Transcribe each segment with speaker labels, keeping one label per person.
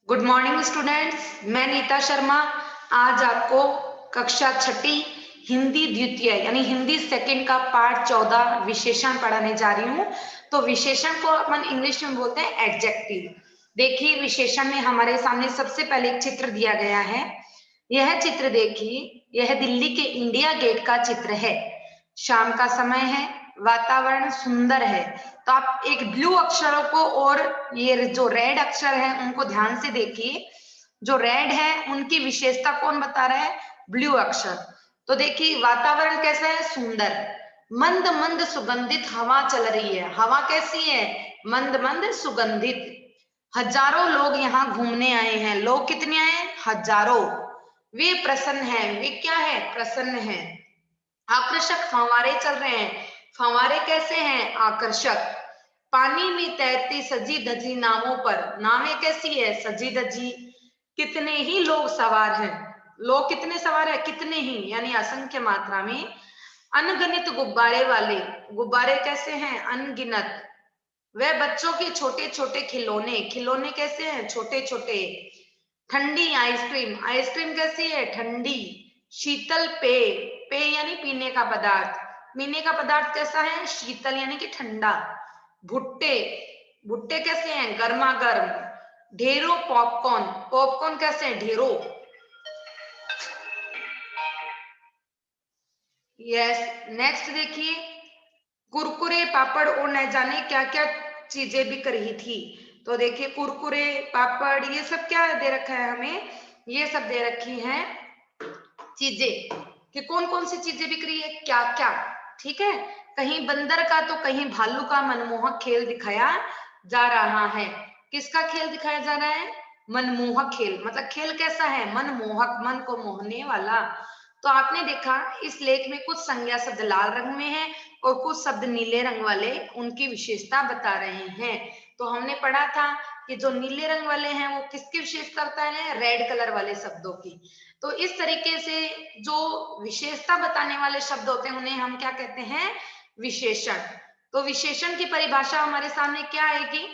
Speaker 1: Good morning students, मैं नीता शर्मा आज आपको कक्षा छठी हिंदी द्वितीय यानी हिंदी सेकंड का पाठ 14 विशेषण पढ़ाने जा रही हूँ। तो विशेषण को अपन इंग्लिश में बोलते हैं एडजेक्टिव। देखिए, विशेषण में हमारे सामने सबसे पहले एक चित्र दिया गया है। यह चित्र देखिए, यह दिल्ली के इंडिया गेट का चित्र है। शाम का समय है, वातावरण सुंदर है। तो आप एक ब्लू अक्षरों को और ये जो रेड अक्षर है उनको ध्यान से देखिए। जो रेड है उनकी विशेषता कौन बता रहा है? ब्लू अक्षर। तो देखिए, वातावरण कैसा है? सुंदर। मंद मंद सुगंधित हवा चल रही है। हवा कैसी है? मंद मंद सुगंधित। हजारों लोग यहाँ घूमने आए हैं। लोग कितने आए? हजारों। वे प्रसन्न हैं। वे क्या है? प्रसन्न हैं। आकर्षक फव्वारे चल रहे हैं। फव्वारे कैसे हैं? आकर्षक। पानी में तैरती सजी धजी नावों पर। नावें कैसी है? सजी धजी। कितने ही लोग सवार हैं। लोग कितने सवार हैं? कितने ही यानी असंख्य मात्रा में। अनगिनत गुब्बारे वाले। गुब्बारे कैसे हैं? अनगिनत। वह बच्चों के छोटे छोटे खिलौने। खिलौने कैसे हैं? छोटे छोटे। ठंडी आइसक्रीम। आइसक्रीम कैसी है? ठंडी। शीतल पेय। पेय यानी पीने का पदार्थ। पीने का पदार्थ कैसा है? शीतल यानी कि ठंडा। भुट्टे। भुट्टे कैसे हैं? गर्मा गर्म। ढेरों पॉपकॉर्न। पॉपकॉर्न कैसे हैं? ढेरों। यस। नेक्स्ट देखिए, कुरकुरे पापड़ और न जाने क्या क्या चीजें बिक रही थी। तो देखिए, कुरकुरे पापड़ ये सब क्या दे रखा है हमें? ये सब दे रखी हैं चीजें कि कौन कौन सी चीजें बिक रही है, क्या क्या। ठीक है। कहीं बंदर का तो कहीं भालू का मनमोहक खेल दिखाया जा रहा है। किसका खेल दिखाया जा रहा है? मनमोहक खेल। मतलब खेल कैसा है? मनमोहक, मन को मोहने वाला। तो आपने देखा इस लेख में कुछ संज्ञा शब्द लाल रंग में है और कुछ शब्द नीले रंग वाले उनकी विशेषता बता रहे हैं। तो हमने पढ़ा था कि जो नीले रंग वाले हैं वो किसकी विशेषता बता रहे हैं? रेड कलर वाले शब्दों की। तो इस तरीके से जो विशेषता बताने वाले शब्द होते हैं उन्हें हम क्या कहते हैं? विशेषण। तो विशेषण की परिभाषा हमारे सामने क्या आएगी?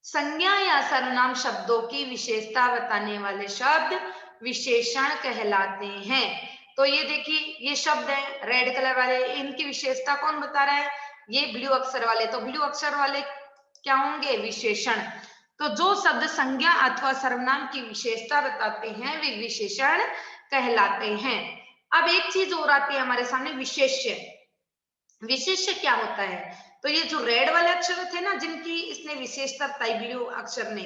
Speaker 1: संज्ञा या सर्वनाम शब्दों की विशेषता बताने वाले शब्द विशेषण कहलाते हैं। तो ये देखिए, ये शब्द है रेड कलर वाले, इनकी विशेषता कौन बता रहा है? ये ब्लू अक्षर वाले। तो ब्लू अक्षर वाले क्या होंगे? विशेषण। तो जो शब्द संज्ञा अथवा सर्वनाम की विशेषता बताते हैं वे विशेषण कहलाते हैं। अब एक चीज और आती है हमारे सामने, विशेष्य। विशेष्य क्या होता है? तो ये जो रेड वाले अक्षर थे ना जिनकी इसने विशेषता बताई ब्लू अक्षर ने,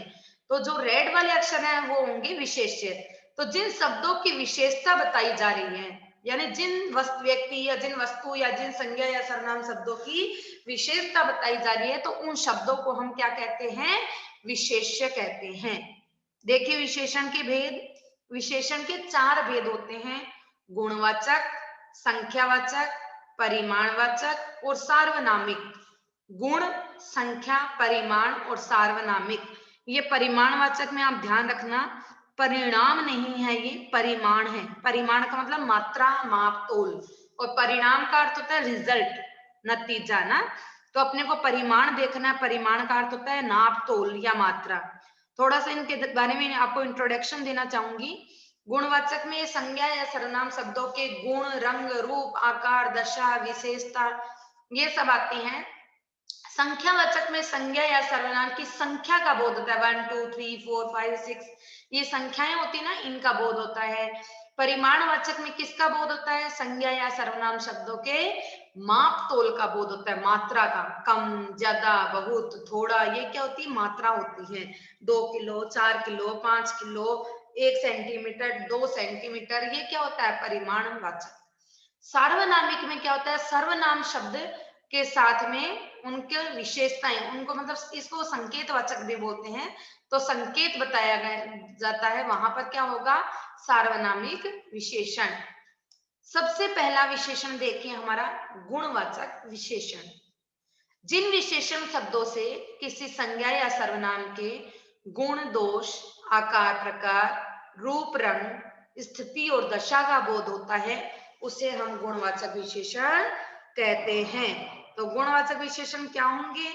Speaker 1: तो जो रेड वाले अक्षर हैं वो होंगे विशेष्य। तो जिन शब्दों की विशेषता बताई जा रही है यानी जिन वस्तु व्यक्ति या जिन वस्तु या जिन संज्ञा या सर्वनाम शब्दों की विशेषता बताई जा रही है तो उन शब्दों को हम क्या कहते हैं? विशेष्य कहते हैं। देखिए, विशेषण के भेद। विशेषण के चार भेद होते हैं: गुणवाचक, संख्यावाचक, परिमाणवाचक और सार्वनामिक। गुण, संख्या, परिमाण और सार्वनामिक। ये परिमाणवाचक में आप ध्यान रखना, परिणाम नहीं है, ये परिमाण है। परिमाण का मतलब मात्रा, माप, तोल। और परिणाम का अर्थ होता है रिजल्ट, नतीजा ना। तो अपने को परिमाण देखना है। परिमाण का अर्थ होता है नाप, तोल या मात्रा। थोड़ा सा इनके बारे में आपको इंट्रोडक्शन देना चाहूंगी। गुणवाचक में संज्ञा या सर्वनाम शब्दों के गुण, रंग, रूप, आकार, दशा, विशेषता ये सब आती हैं। संख्यावाचक में संज्ञा या सर्वनाम की संख्या का बोध होता है। 1 2 3 4 5 6 ये संख्याएं होती है ना, इनका बोध होता है। परिमाणवाचक में किसका बोध होता है? संज्ञा या सर्वनाम शब्दों के माप तोल का बोध होता है, मात्रा का। कम, ज्यादा, बहुत, थोड़ा, ये क्या होती है? मात्रा होती है। 2 kilo, 4 kilo, 5 kilo, 1 centimetre, 2 centimetre, ये क्या होता है? परिमाणवाचक। सार्वनामिक में क्या होता है? सर्वनाम शब्द के साथ में उनके विशेषताएं, उनको मतलब इसको संकेतवाचक भी बोलते हैं। तो संकेत बताया जाता है, वहां पर क्या होगा? सार्वनामिक विशेषण। सबसे पहला विशेषण देखिए हमारा गुणवाचक विशेषण। जिन विशेषण शब्दों से किसी संज्ञा या सर्वनाम के गुण, दोष, आकार, प्रकार, रूप, रंग, स्थिति और दशा का बोध होता है उसे हम गुणवाचक विशेषण कहते हैं। तो गुणवाचक विशेषण क्या होंगे?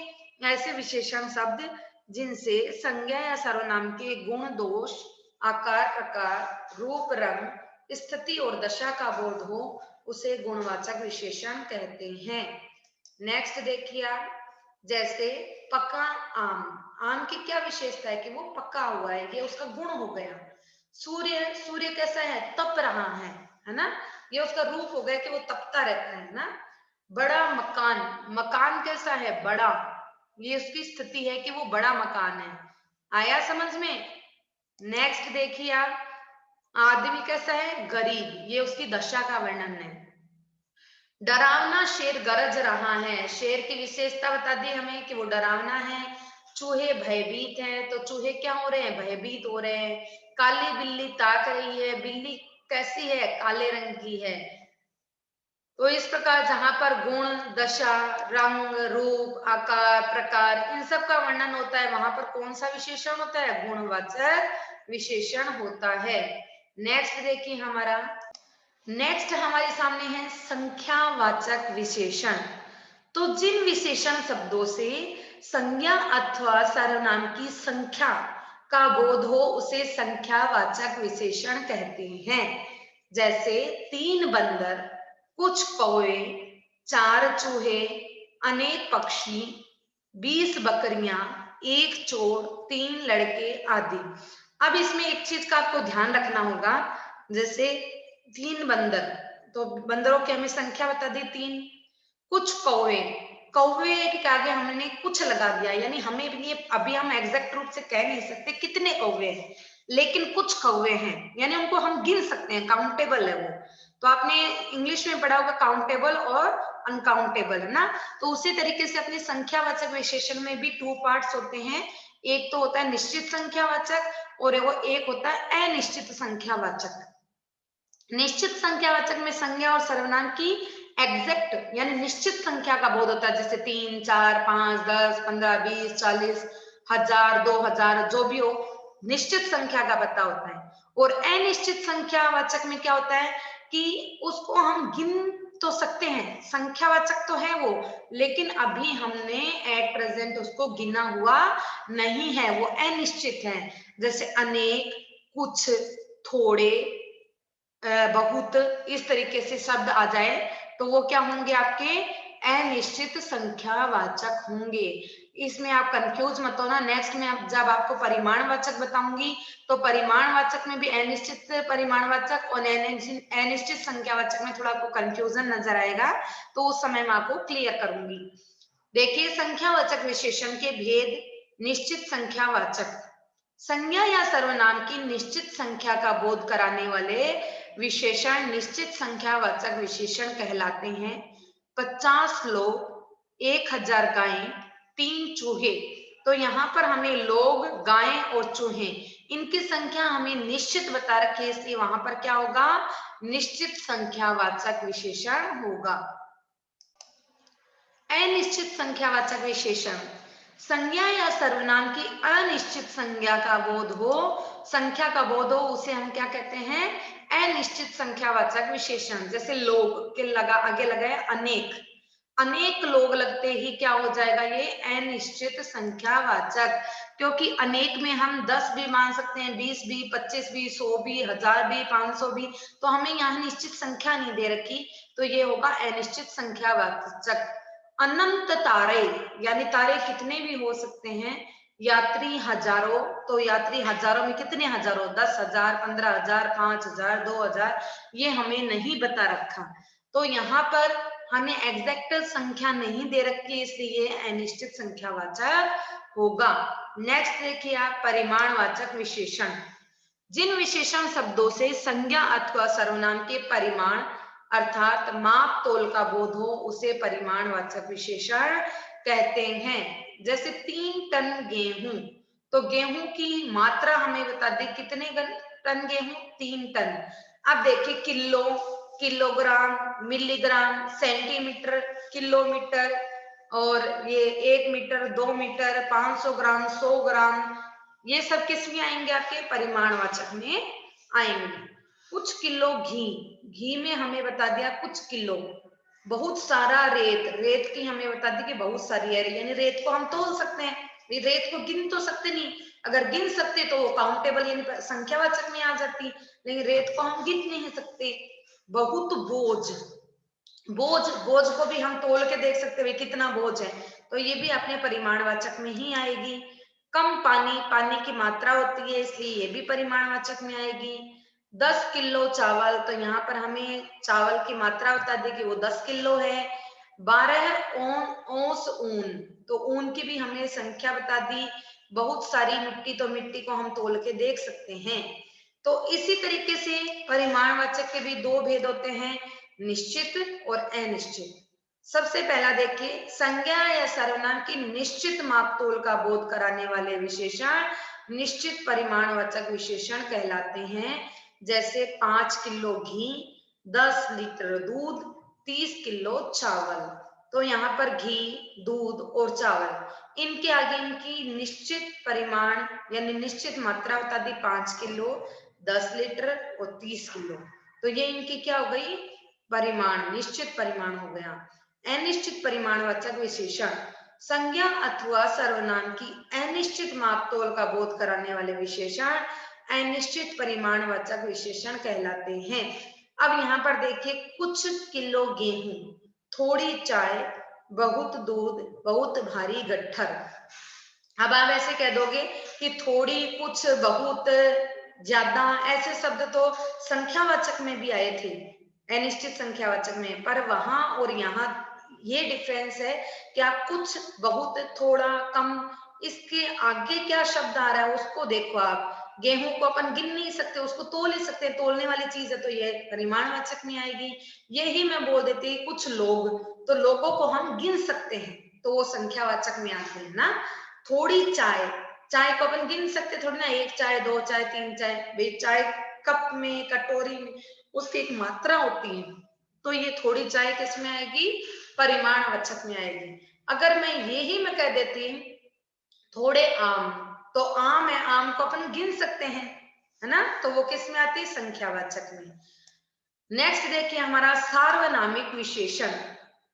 Speaker 1: ऐसे विशेषण शब्द जिनसे संज्ञा या सर्वनाम के गुण, दोष, आकार, प्रकार, रूप, रंग, स्थिति और दशा का बोध हो, उसे गुणवाचक विशेषण कहते हैं। नेक्स्ट देखिए आप, जैसे पका आम। आम की क्या विशेषता है कि वो पका हुआ है, ये उसका गुण हो गया। सूर्य, सूर्य कैसा है, तप रहा है ना, ये उसका रूप हो गया कि वो तपता रहता है ना। बड़ा मकान, मकान कैसा है, बड़ा, ये उसकी स्थिति है कि वो बड़ा मकान है। आया समझ में। नेक्स्ट देखिए आप, आदमी कैसा है, गरीब, ये उसकी दशा का वर्णन है। डरावना शेर गरज रहा है, शेर की विशेषता बता दी हमें कि वो डरावना है। चूहे भयभीत हैं, तो चूहे क्या हो रहे हैं, भयभीत हो रहे हैं। काली बिल्ली ताक रही है, बिल्ली कैसी है, काले रंग की है। तो इस प्रकार जहां पर गुण, दशा, रंग, रूप, आकार, प्रकार, इन सब का वर्णन होता है, वहां पर कौन सा विशेषण होता है, गुणवाचक विशेषण होता है। नेक्स्ट देखिए हमारा, नेक्स्ट हमारे सामने है संख्यावाचक विशेषण। तो जिन विशेषण शब्दों से संज्ञा अथवा सर्वनाम की संख्या का बोध हो, उसे संख्यावाचक विशेषण कहते हैं। जैसे 3 बंदर, कुछ कौवे, 4 चूहे, अनेक पक्षी, 20 बकरियां, 1 चोर, 3 लड़के आदि। अब इसमें एक चीज का आपको ध्यान रखना होगा, जैसे 3 बंदर, तो बंदरों की हमें संख्या बता दी 3। कुछ कौवे, कौवे के आगे हमने कुछ लगा दिया, यानी हमें भी अभी हम एग्जैक्ट रूप से कह नहीं सकते कितने कौवे हैं, लेकिन कुछ कौवे हैं, यानी उनको हम गिन सकते हैं, काउंटेबल है वो। तो आपने इंग्लिश में पढ़ा होगा काउंटेबल और अनकाउंटेबल, है ना। तो उसी तरीके से अपने संख्यावाचक विशेषण में भी 2 पार्ट्स होते हैं। एक तो होता है निश्चित संख्यावाचक और वो एक होता है अनिश्चित संख्यावाचक। निश्चित संख्यावाचक में संज्ञा और सर्वनाम की एग्जैक्ट यानी निश्चित संख्या का बोध होता है, जैसे 3, 4, 5, 10, 15, 20, 40, 1000, 2000, जो भी हो, निश्चित संख्या का पता होता है। और अनिश्चित संख्यावाचक में क्या होता है कि उसको हम गिन तो सकते हैं, संख्यावाचक तो है वो, लेकिन अभी हमने एट प्रेजेंट उसको गिना हुआ नहीं है, वो अनिश्चित है। जैसे अनेक, कुछ, थोड़े, बहुत, इस तरीके से शब्द आ जाए तो वो क्या होंगे, आपके अनिश्चित संख्यावाचक होंगे। इसमें आप कंफ्यूज मत होना। नेक्स्ट में आप जब आपको परिमाणवाचक बताऊंगी तो परिमाणवाचक में भी अनिश्चित परिमाणवाचक और अनिश्चित संख्यावाचक में थोड़ा आपको कंफ्यूजन नजर आएगा, तो उस समय मैं आपको क्लियर करूंगी। देखिए संख्यावाचक विशेषण के भेद। निश्चित संख्यावाचक, संज्ञा या सर्वनाम की निश्चित संख्या का बोध कराने वाले विशेषण निश्चित संख्यावाचक विशेषण कहलाते हैं। 50 लोग, 1000 गायें, 3 चूहे। तो यहाँ पर हमें लोग, गायें और चूहे, इनकी संख्या हमें निश्चित बता रखी है, इसलिए वहां पर क्या होगा, निश्चित संख्यावाचक विशेषण होगा। अनिश्चित संख्यावाचक विशेषण, संज्ञा या सर्वनाम की अनिश्चित संज्ञा का बोध हो, संख्या का बोध हो, उसे हम क्या कहते हैं, अनिश्चित संख्यावाचक विशेषण। जैसे लोग के लगा आगे लगाए अनेक, अनेक लोग लगते ही क्या हो जाएगा, ये अनिश्चित संख्यावाचक, क्योंकि अनेक में हम 10 भी मान सकते हैं, 20 भी, 25 भी, 100 भी, 1000 भी, 500 भी, तो हमें यहाँ निश्चित संख्या नहीं दे रखी, तो ये होगा अनिश्चित संख्यावाचक। अनंत तारे, यानी तारे कितने भी हो सकते हैं। यात्री हजारों, तो यात्री हजारों में कितने हजारों, 10,000, 15,000, 5,000, 2,000, ये हमें नहीं बता रखा, तो यहाँ पर हमें एग्जैक्ट संख्या नहीं दे रखी, इसलिए अनिश्चित संख्यावाचक होगा। नेक्स्ट देखिए आप, परिमाणवाचक विशेषण। जिन विशेषण शब्दों से संज्ञा अथवा सर्वनाम के परिमाण अर्थात माप तोल का बोध हो, उसे परिमाणवाचक विशेषण कहते हैं। जैसे 3 टन गेहूं, तो गेहूं की मात्रा हमें बता दी, कितने टन गेहूं, 3 टन। अब देखिए kilo, kilogram, milligram, centimetre, kilometre, और ये 1 मीटर, 2 मीटर, 500 ग्राम, 100 ग्राम, ये सब किस में आएंगे, आपके परिमाणवाचक में आएंगे। कुछ किलो घी, घी में हमें बता दिया कुछ किलो। बहुत सारा रेत, रेत की हमें बता दी कि बहुत सारी है, यानी रेत को हम तोल सकते हैं, रेत को गिन तो सकते नहीं, अगर गिन सकते तो वो काउंटेबल यानी संख्यावाचक में आ जाती, लेकिन रेत को हम गिन नहीं सकते। बहुत बोझ, बोझ, बोझ को भी हम तोल के देख सकते हैं कितना बोझ है, तो ये भी अपने परिमाणवाचक में ही आएगी। कम पानी, पानी की मात्रा होती है इसलिए ये भी परिमाणवाचक में आएगी। 10 किलो चावल, तो यहाँ पर हमें चावल की मात्रा बता दी कि वो 10 किलो है। 12 औंस ऊन, तो ऊन की भी हमें संख्या बता दी। बहुत सारी मिट्टी, तो मिट्टी को हम तोल के देख सकते हैं। तो इसी तरीके से परिमाणवाचक के भी दो भेद होते हैं, निश्चित और अनिश्चित। सबसे पहला देखिए, संज्ञा या सर्वनाम की निश्चित मापतोल का बोध कराने वाले विशेषण निश्चित परिमाणवाचक विशेषण कहलाते हैं। जैसे 5 किलो घी, 10 लीटर दूध, 30 किलो चावल। तो यहाँ पर घी, दूध और चावल, इनके आगे इनकी निश्चित परिमाण यानी निश्चित मात्रा बता दी, 5 किलो, 10 लीटर और 30 किलो। तो ये इनकी क्या हो गई, परिमाण, निश्चित परिमाण हो गया। अनिश्चित परिमाणवाचक विशेषण संज्ञा अथवा सर्वनाम की अनिश्चित मापतोल का बोध कराने वाले विशेषण अनिश्चित परिमाणवाचक विशेषण कहलाते हैं। अब यहाँ पर देखिए, कुछ किलो गेहूं, थोड़ी चाय, बहुत दूध, बहुत भारी गट्ठर। अब आप ऐसे कह दोगे कि थोड़ी, कुछ, बहुत, ज्यादा, ऐसे शब्द तो संख्यावाचक में भी आए थे, अनिश्चित संख्यावाचक में, पर वहां और यहाँ ये डिफरेंस है कि आप कुछ, बहुत, थोड़ा, कम, इसके आगे क्या शब्द आ रहा है उसको देखो। आप गेहूं को अपन गिन नहीं सकते, उसको तोल ही सकते, तोलने वाली चीज है, तो ये परिमाणवाचक में आएगी। यही मैं बोल देती, कुछ लोग, तो लोगों को हम गिन सकते हैं, तो वो संख्यावाचक में आते हैं ना। थोड़ी चाय, चाय को अपन गिन सकते थोड़ी ना, 1 चाय, 2 चाय, 3 चाय, भाई चाय कप में, कटोरी में, उसकी एक मात्रा होती है, तो ये थोड़ी चाय किस में आएगी, परिमाणवाचक में आएगी। अगर मैं मैं कह देती थोड़े आम, तो आम है, आम को अपन गिन सकते हैं, है ना, तो वो किस में आती है, संख्यावाचक में। नेक्स्ट देखिए हमारा सार्वनामिक विशेषण।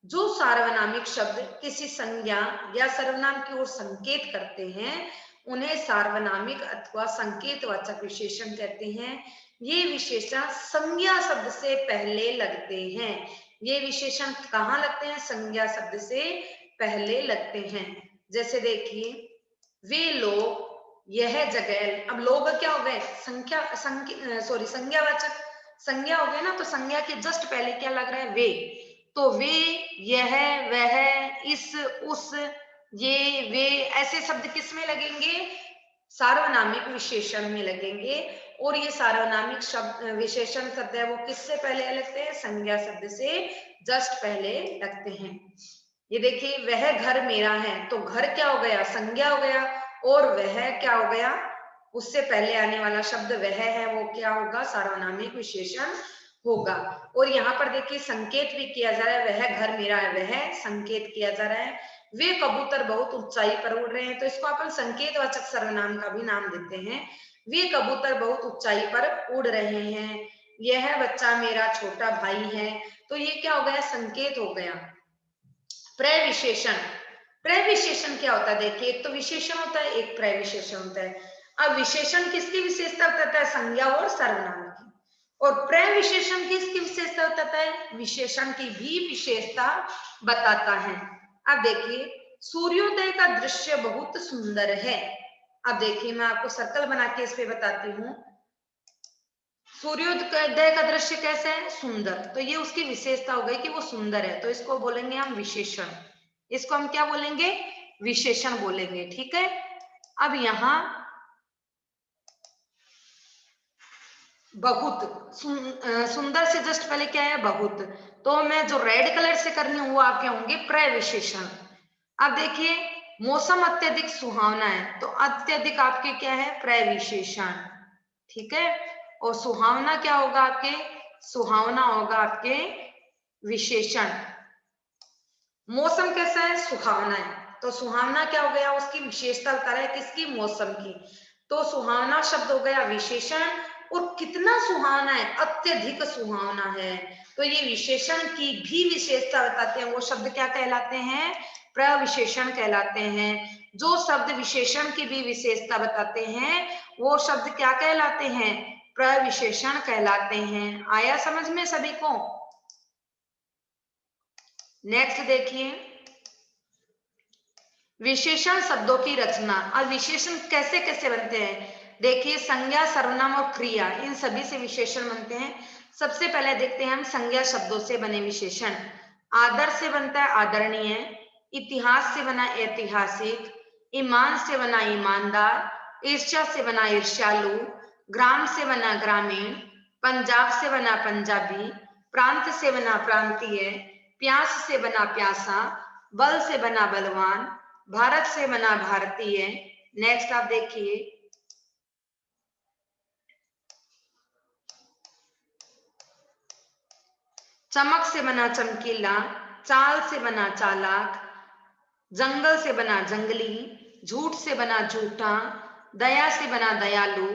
Speaker 1: जो सार्वनामिक शब्द किसी संज्ञा या सर्वनाम की ओर संकेत करते हैं उन्हें सार्वनामिक अथवा संकेतवाचक विशेषण कहते हैं। ये विशेषण संज्ञा शब्द से पहले लगते हैं। ये विशेषण कहाँ लगते हैं, संज्ञा शब्द से पहले लगते हैं। जैसे देखिए, वे लोग, यह जगह, अब लोग क्या हो गए, संज्ञावाचक, संज्ञा हो गया ना, तो संज्ञा के जस्ट पहले क्या लग रहा है, वे, तो वे, यह, वह, इस, उस, ये, वे, ऐसे शब्द किस में लगेंगे, सार्वनामिक विशेषण में लगेंगे। और ये सार्वनामिक शब्द विशेषण शब्द है वो किससे पहले लगते हैं, संज्ञा शब्द से जस्ट पहले लगते हैं। ये देखिए, वह घर मेरा है, तो घर क्या हो गया, संज्ञा हो गया, और वह क्या हो गया, उससे पहले आने वाला शब्द वह है, वो क्या होगा, सार्वनामिक विशेषण होगा। और यहाँ पर देखिए संकेत भी किया जा रहा है, वह घर मेरा है, वह संकेत किया जा रहा है। वे कबूतर बहुत ऊंचाई पर उड़ रहे हैं, तो इसको अपन संकेतवाचक सर्वनाम का भी नाम देते हैं। वे कबूतर बहुत ऊंचाई पर उड़ रहे हैं। यह बच्चा मेरा छोटा भाई है, तो ये क्या हो गया, संकेत हो गया। प्रविशेषण, प्रविशेषण क्या होता है, देखिए एक तो विशेषण होता है, एक प्रविशेषण होता है। अब विशेषण किसकी विशेषता बताता है, संज्ञा और सर्वनाम की, और प्रविशेषण किसकी विशेषता बताता है, विशेषण की भी विशेषता बताता है। अब देखिए, सूर्योदय का दृश्य बहुत सुंदर है। अब देखिए मैं आपको सर्कल बना के इस पे बताती हूँ। सूर्योदय का दृश्य कैसा है, सुंदर, तो ये उसकी विशेषता हो गई कि वो सुंदर है, तो इसको बोलेंगे हम विशेषण। इसको हम क्या बोलेंगे, विशेषण बोलेंगे, ठीक है। अब यहाँ बहुत, सुंदर से जस्ट पहले क्या है, बहुत, तो मैं जो रेड कलर से कर रही हूँ वो आपके होंगे प्रविशेषण। अब देखिए, मौसम अत्यधिक सुहावना है, तो अत्यधिक आपके क्या है, प्रविशेषण, ठीक है। और सुहावना क्या होगा आपके, सुहावना होगा आपके विशेषण। मौसम कैसा है, सुहावना है, तो सुहावना क्या हो गया, उसकी विशेषता बता रहा है किसकी, मौसम की, तो सुहावना शब्द हो गया विशेषण। और कितना सुहावना है, अत्यधिक सुहावना है, तो ये विशेषण की भी विशेषता बताते हैं, वो शब्द क्या कहलाते हैं, प्रविशेषण कहलाते हैं। जो शब्द विशेषण की भी विशेषता बताते हैं वो शब्द क्या कहलाते हैं? प्रविशेषण कहलाते हैं। आया समझ में सभी को? नेक्स्ट देखिए, विशेषण शब्दों की रचना। और विशेषण कैसे कैसे बनते हैं? देखिए, संज्ञा, सर्वनाम और क्रिया, इन सभी से विशेषण बनते हैं। सबसे पहले देखते हैं हम संज्ञा शब्दों से बने विशेषण। आदर से बनता है आदरणीय, इतिहास से बना ऐतिहासिक, ईमान से बना ईमानदार, ईर्ष्या से बना ईर्ष्यालु, ग्राम से बना ग्रामीण, पंजाब से बना पंजाबी, प्रांत से बना प्रांतीय, प्यास से बना प्यासा, बल से बना बलवान, भारत से बना भारतीय। नेक्स्ट आप देखिए, चमक से बना चमकीला, चाल से बना चालाक, जंगल से बना जंगली, झूठ से बना झूठा, दया से बना दयालु,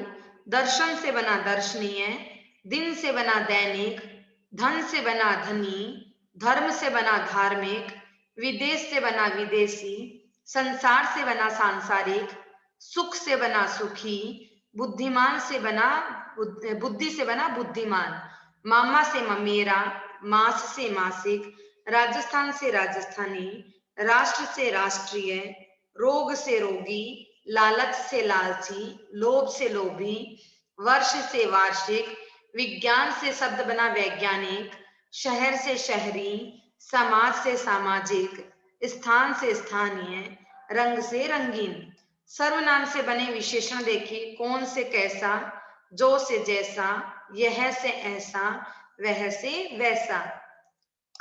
Speaker 1: दर्शन से बना दर्शनीय, दिन से बना दैनिक, धन से बना धनी, धर्म से बना धार्मिक, विदेश से बना विदेशी, संसार से बना सांसारिक, सुख से बना सुखी, बुद्धिमान से बना बुद्धि से बना बुद्धिमान, मामा से ममेरा, मास से मासिक, राजस्थान से राजस्थानी, राष्ट्र से राष्ट्रीय, रोग से रोगी, लालच से लालची, लोभ से लोभी, वर्ष से वार्षिक, विज्ञान से शब्द बना वैज्ञानिक, शहर से शहरी, समाज से सामाजिक, स्थान से स्थानीय, रंग से रंगीन। सर्वनाम से बने विशेषण देखिए, कौन से कैसा, जो से जैसा, यह से ऐसा, वह से वैसा।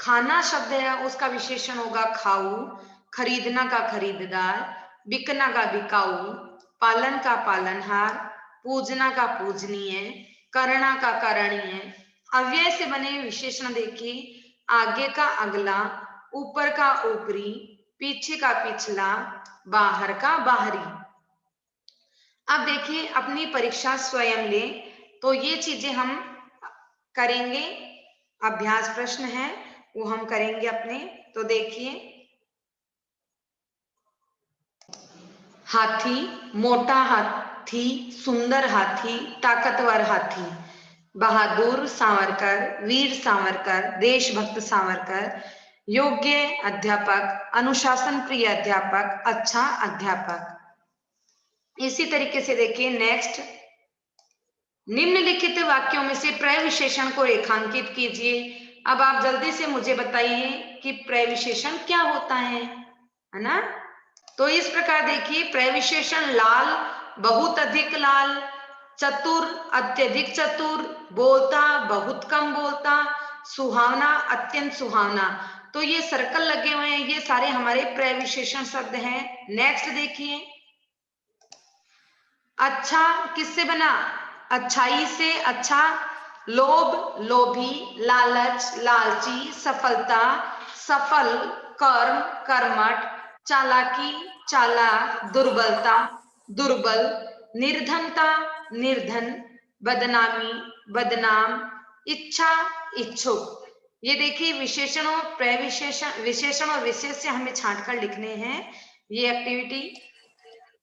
Speaker 1: खाना शब्द है, उसका विशेषण होगा खाऊ, खरीदना का खरीददार, बिकना का बिकाऊ, पालन का पालनहार, पूजना का पूजनीय, करना का करणीय। अव्यय से बने विशेषण देखिए, आगे का अगला, ऊपर का ऊपरी, पीछे का पिछला, बाहर का बाहरी। अब देखिए, अपनी परीक्षा स्वयं ले, तो ये चीजें हम करेंगे। अभ्यास प्रश्न है वो हम करेंगे अपने। तो देखिए, हाथी, मोटा हाथी, सुंदर हाथी, ताकतवर हाथी, बहादुर सावरकर, वीर सावरकर, देशभक्त सावरकर, योग्य अध्यापक, अनुशासन प्रिय अध्यापक, अच्छा अध्यापक। इसी तरीके से देखिए नेक्स्ट, निम्नलिखित वाक्यों में से प्रविशेषण को रेखांकित कीजिए। अब आप जल्दी से मुझे बताइए कि प्रविशेषण क्या होता है ना? तो इस प्रकार देखिए, प्रविशेषण लाल, बहुत अधिक लाल, चतुर, अत्यधिक चतुर, बोलता, बहुत कम बोलता, सुहावना, अत्यंत सुहावना। तो ये सर्कल लगे हुए हैं, ये सारे हमारे प्रविशेषण शब्द हैं। नेक्स्ट देखिए, अच्छा किससे बना? अच्छाई से अच्छा, लोभ लोभी, लालच लालची, सफलता सफल, कर्म कर्मठ, चालाकी चालाक, दुर्बलता दुर्बल, निर्धनता निर्धन, बदनामी बदनाम, इच्छा इच्छुक। ये देखिए, विशेषणों प्रविशेषण, विशेषण और विशेष्य हमें छांटकर लिखने हैं, ये एक्टिविटी।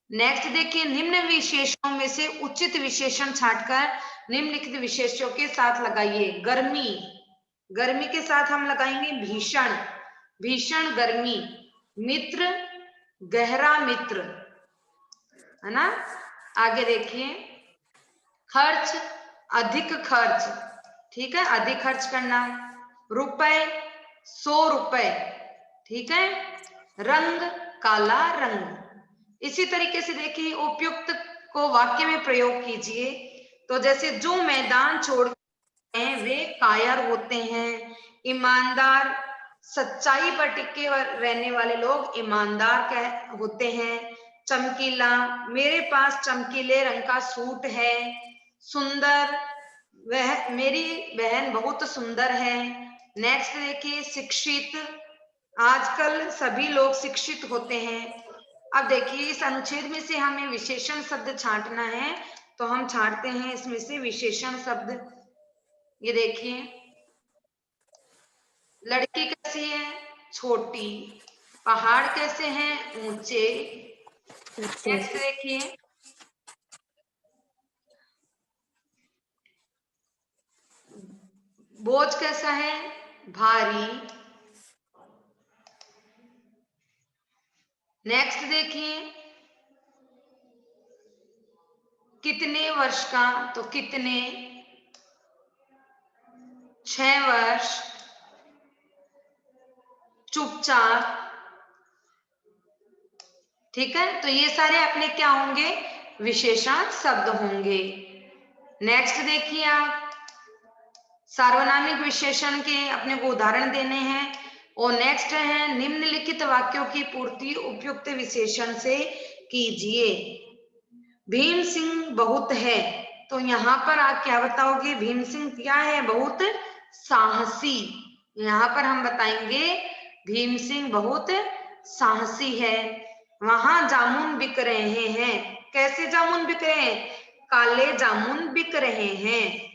Speaker 1: नेक्स्ट देखिए, निम्न विशेषणों में से उचित विशेषण छांटकर निम्नलिखित विशेषणों के साथ लगाइए। गर्मी, गर्मी के साथ हम लगाएंगे भीषण, भीषण गर्मी। मित्र, गहरा मित्र, है ना? आगे देखिए, खर्च, अधिक खर्च, ठीक है, अधिक खर्च करना। रुपए, 100 रुपए, ठीक है। रंग, काला रंग। इसी तरीके से देखिए, उपयुक्त को वाक्य में प्रयोग कीजिए। तो जैसे, जो मैदान छोड़ हैं वे कायर होते हैं, ईमानदार, सच्चाई पर टिके रहने वाले लोग ईमानदार होते हैं। चमकीला, मेरे पास चमकीले रंग का सूट है। सुंदर, वह मेरी बहन बहुत सुंदर है। नेक्स्ट देखिए, शिक्षित, आजकल सभी लोग शिक्षित होते हैं। अब देखिए, इस अनुच्छेद में से हमें विशेषण शब्द छांटना है, तो हम छांटते हैं इसमें से विशेषण शब्द। ये देखिए, लड़की कैसी है? छोटी। पहाड़ कैसे हैं? ऊंचे। नेक्स्ट देखिए, बोझ कैसा है? भारी। नेक्स्ट देखिए, कितने वर्ष का, तो कितने, 6 वर्ष। चुपचाप। ठीक है, तो ये सारे अपने क्या होंगे? विशेषण शब्द होंगे। नेक्स्ट देखिए आप, सार्वनामिक विशेषण के अपने को उदाहरण देने हैं। और नेक्स्ट है, निम्नलिखित वाक्यों की पूर्ति उपयुक्त विशेषण से कीजिए। भीम सिंह बहुत है, तो यहाँ पर आप क्या बताओगे? भीम सिंह क्या है? बहुत साहसी। यहाँ पर हम बताएंगे भीम सिंह बहुत साहसी है। वहां जामुन बिक रहे हैं। कैसे जामुन बिक रहे हैं? काले जामुन बिक रहे हैं।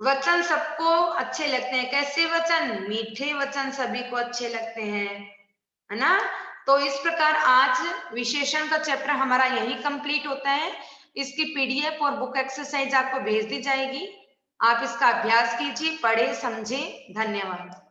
Speaker 1: वचन सबको अच्छे लगते हैं। कैसे वचन? मीठे वचन सभी को अच्छे लगते हैं, है ना। तो इस प्रकार आज विशेषण का चैप्टर हमारा यही कंप्लीट होता है। इसकी पीडीएफ और बुक एक्सरसाइज आपको भेज दी जाएगी। आप इसका अभ्यास कीजिए, पढ़े समझे। धन्यवाद।